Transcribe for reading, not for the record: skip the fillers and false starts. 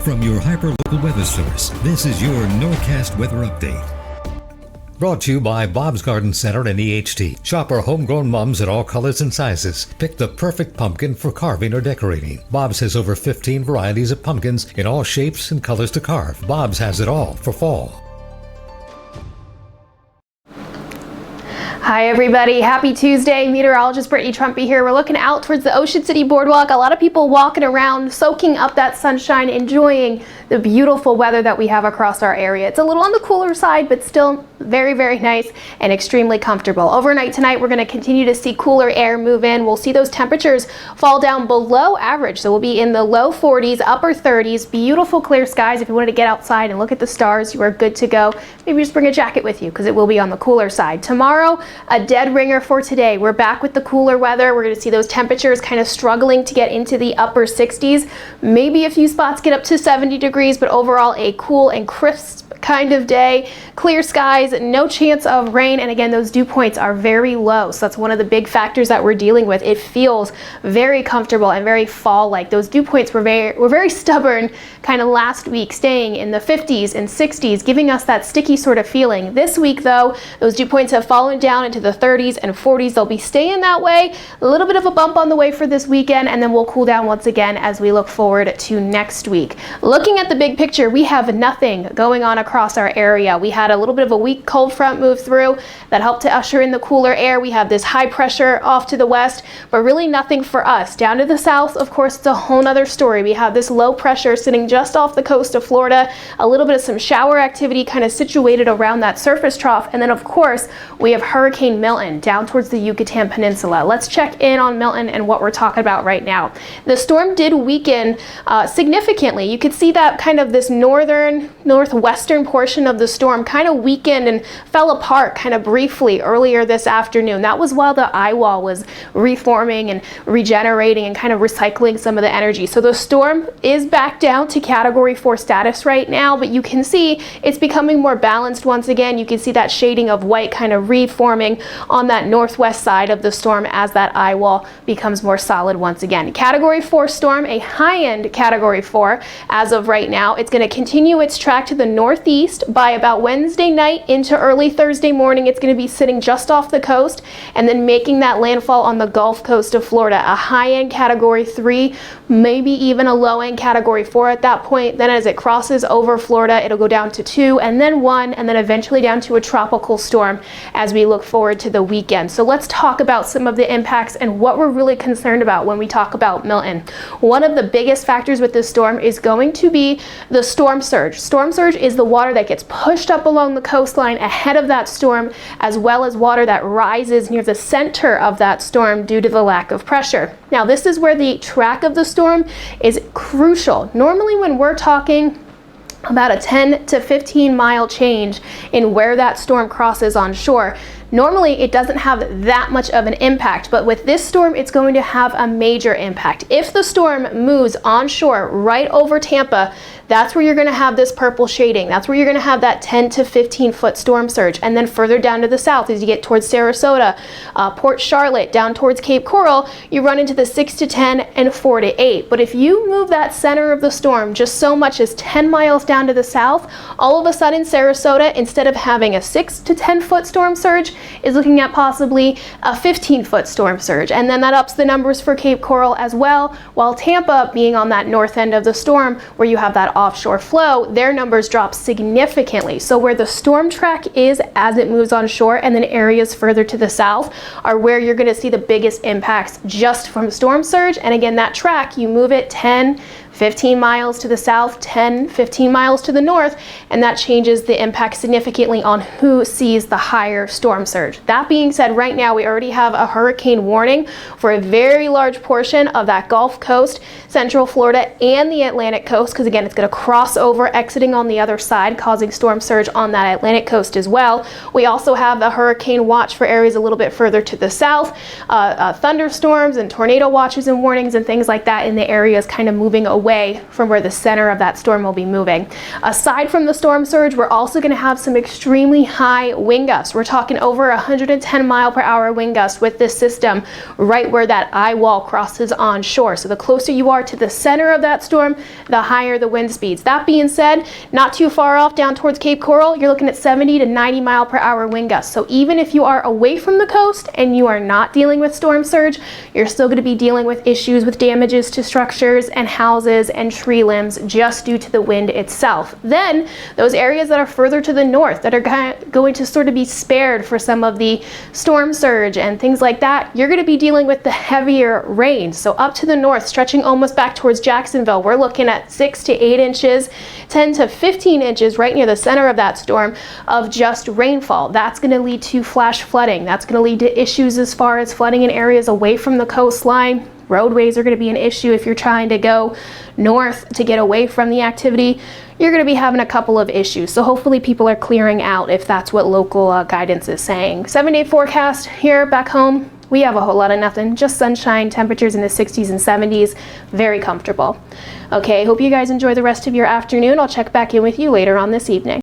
From your hyper-local weather source, this is your Norcast Weather Update. Brought to you by Bob's Garden Center and EHT. Shop our homegrown mums in all colors and sizes. Pick the perfect pumpkin for carving or decorating. Bob's has over 15 varieties of pumpkins in all shapes and colors to carve. Bob's has it all for fall. Hi everybody, happy Tuesday. Meteorologist Brittany Trumpy here. We're looking out towards the Ocean City Boardwalk. A lot of people walking around, soaking up that sunshine, enjoying the beautiful weather that we have across our area. It's a little on the cooler side, but still very, very nice and extremely comfortable. Overnight tonight, we're going to continue to see cooler air move in. We'll see those temperatures fall down below average. So we'll be in the low 40s, upper 30s, beautiful clear skies. If you wanted to get outside and look at the stars, you are good to go. Maybe just bring a jacket with you because it will be on the cooler side. Tomorrow, a dead ringer for today. We're back with the cooler weather. We're going to see those temperatures kind of struggling to get into the upper 60s. Maybe a few spots get up to 70 degrees, but overall a cool and crisp kind of day. Clear skies, no chance of rain, and again, those dew points are very low. So that's one of the big factors that we're dealing with. It feels very comfortable and very fall-like. Those dew points were very stubborn kind of last week, staying in the 50s and 60s, giving us that sticky sort of feeling. This week though, those dew points have fallen down into the 30s and 40s. They'll be staying that way. A little bit of a bump on the way for this weekend, and then we'll cool down once again as we look forward to next week. Looking at the big picture, we have nothing going on across our area. We had a little bit of a weak cold front move through that helped to usher in the cooler air. We have this high pressure off to the west, but really nothing for us. Down to the south, of course, it's a whole nother story. We have this low pressure sitting just off the coast of Florida, a little bit of some shower activity kind of situated around that surface trough, and then of course we have Hurricane Milton down towards the Yucatan Peninsula. Let's check in on Milton and what we're talking about right now. The storm did weaken significantly. You could see that kind of this northwestern portion of the storm kind of weakened and fell apart kind of briefly earlier this afternoon. That was while the eye wall was reforming and regenerating and kind of recycling some of the energy. So the storm is back down to Category 4 status right now, but you can see it's becoming more balanced once again. You can see that shading of white kind of reforming on that northwest side of the storm as that eye wall becomes more solid once again. Category 4 storm, a high-end Category 4 as of right now. It's going to continue its track to the northeast by about Wednesday night into early Thursday morning. It's going to be sitting just off the coast and then making that landfall on the Gulf Coast of Florida. A high-end Category 3, maybe even a low-end Category 4 at that point. Then as it crosses over Florida, it'll go down to 2 and then 1 and then eventually down to a tropical storm as we look forward to the weekend. So let's talk about some of the impacts and what we're really concerned about when we talk about Milton. One of the biggest factors with this storm is going to be the storm surge. Storm surge is the water that gets pushed up along the coastline ahead of that storm, as well as water that rises near the center of that storm due to the lack of pressure. Now, this is where the track of the storm is crucial. Normally, when we're talking about a 10 to 15 mile change in where that storm crosses on shore, normally it doesn't have that much of an impact, but with this storm it's going to have a major impact. If the storm moves onshore right over Tampa, that's where you're going to have this purple shading. That's where you're going to have that 10 to 15 foot storm surge. And then further down to the south, as you get towards Sarasota, Port Charlotte, down towards Cape Coral, you run into the 6 to 10 and 4 to 8. But if you move that center of the storm just so much as 10 miles down to the south, all of a sudden Sarasota, instead of having a 6 to 10 foot storm surge, is looking at possibly a 15 foot storm surge. And then that ups the numbers for Cape Coral as well, while Tampa being on that north end of the storm where you have that offshore flow, their numbers drop significantly. So where the storm track is as it moves on shore, and then areas further to the south are where you're going to see the biggest impacts just from storm surge. And again, that track, you move it 10, 15 miles to the south, 10, 15 miles to the north, and that changes the impact significantly on who sees the higher storm surge. That being said, right now we already have a hurricane warning for a very large portion of that Gulf Coast, Central Florida, and the Atlantic coast, because again, it's going to cross over, exiting on the other side, causing storm surge on that Atlantic coast as well. We also have a hurricane watch for areas a little bit further to the south, thunderstorms and tornado watches and warnings and things like that in the areas kind of moving away away from where the center of that storm will be moving. Aside from the storm surge, we're also going to have some extremely high wind gusts. We're talking over 110 mile per hour wind gusts with this system right where that eye wall crosses on shore. So the closer you are to the center of that storm, the higher the wind speeds. That being said, not too far off down towards Cape Coral, you're looking at 70 to 90 mile per hour wind gusts. So even if you are away from the coast and you are not dealing with storm surge, you're still going to be dealing with issues with damages to structures and houses and tree limbs just due to the wind itself. Then those areas that are further to the north that are going to sort of be spared for some of the storm surge and things like that, you're going to be dealing with the heavier rain. So up to the north, stretching almost back towards Jacksonville, we're looking at 6 to 8 inches, 10 to 15 inches right near the center of that storm of just rainfall. That's going to lead to flash flooding. That's going to lead to issues as far as flooding in areas away from the coastline. Roadways are going to be an issue if you're trying to go north to get away from the activity. You're going to be having a couple of issues. So hopefully people are clearing out if that's what local guidance is saying. 7-day forecast here back home. We have a whole lot of nothing, just sunshine, temperatures in the 60s and 70s, very comfortable. Okay, hope you guys enjoy the rest of your afternoon. I'll check back in with you later on this evening.